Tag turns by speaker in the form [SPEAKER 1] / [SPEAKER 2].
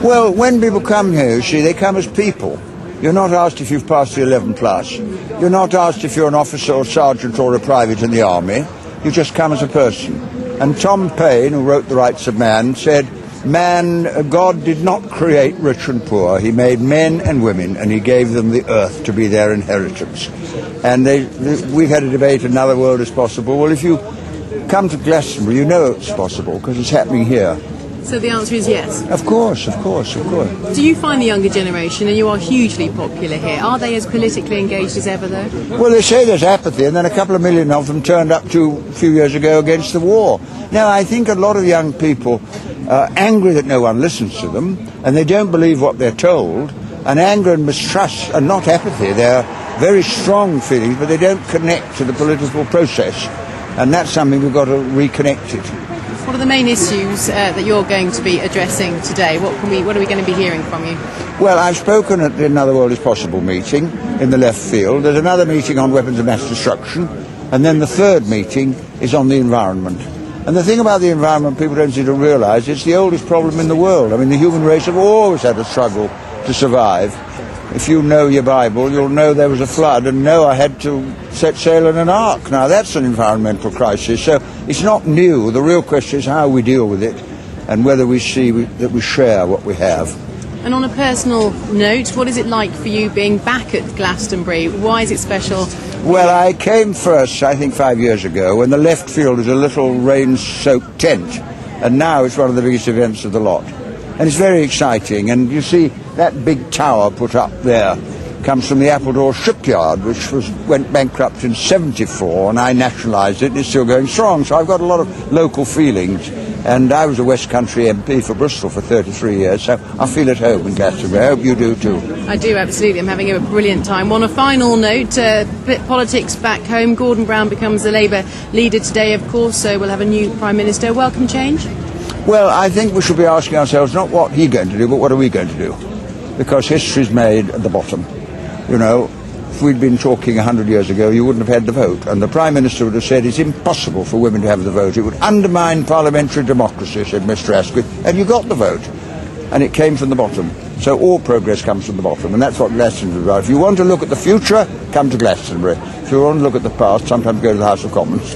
[SPEAKER 1] Well, when people come here, you see, they come as people. You're not asked if you've passed the 11 plus. You're not asked if you're an officer or sergeant or a private in the army. You just come as a person. And Tom Paine, who wrote The Rights of Man, said, God did not create rich and poor. He made men and women, and he gave them the earth to be their inheritance. And we've had a debate, another world is possible. Well, if you come to Glastonbury, you know it's possible, because it's happening here.
[SPEAKER 2] So the answer is yes?
[SPEAKER 1] Of course, of course, of course.
[SPEAKER 2] Do you find the younger generation, and you are hugely popular here, are they as politically engaged as ever, though?
[SPEAKER 1] Well, they say there's apathy, and then a couple of million of them turned up a few years ago against the war. Now, I think a lot of young people are angry that no one listens to them, and they don't believe what they're told, and anger and mistrust are not apathy. They're very strong feelings, but they don't connect to the political process, and that's something we've got to reconnect it.
[SPEAKER 2] What are the main issues that you're going to be addressing today? What are we going to be hearing from you?
[SPEAKER 1] Well, I've spoken at the Another World is Possible meeting in the left field. There's another meeting on weapons of mass destruction, and then the third meeting is on the environment. And the thing about the environment people don't seem to realise, it's the oldest problem in the world. I mean, the human race have always had a struggle to survive. If you know your Bible, you'll know there was a flood and Noah had to set sail in an ark. Now, that's an environmental crisis. So it's not new. The real question is how we deal with it and whether we see that we share what we have.
[SPEAKER 2] And on a personal note, what is it like for you being back at Glastonbury? Why is it special?
[SPEAKER 1] Well, I came first, I think, 5 years ago, when the left field was a little rain-soaked tent. And now it's one of the biggest events of the lot. And it's very exciting. And you see, that big tower put up there comes from the Appledore shipyard, which went bankrupt in '74, and I nationalised it, and it's still going strong. So I've got a lot of local feelings. And I was a West Country MP for Bristol for 33 years, so I feel at home in Glastonbury. I hope you do too.
[SPEAKER 2] I do, absolutely. I'm having a brilliant time. On a final note, politics back home. Gordon Brown becomes the Labour leader today, of course, so we'll have a new Prime Minister. Welcome change?
[SPEAKER 1] Well, I think we should be asking ourselves not what he's going to do, but what are we going to do? Because history's made at the bottom. You know, if we'd been talking 100 years ago, you wouldn't have had the vote. And the Prime Minister would have said it's impossible for women to have the vote. It would undermine parliamentary democracy, said Mr. Asquith. And you got the vote. And it came from the bottom. So all progress comes from the bottom. And that's what Glastonbury is about. If you want to look at the future, come to Glastonbury. If you want to look at the past, sometimes go to the House of Commons.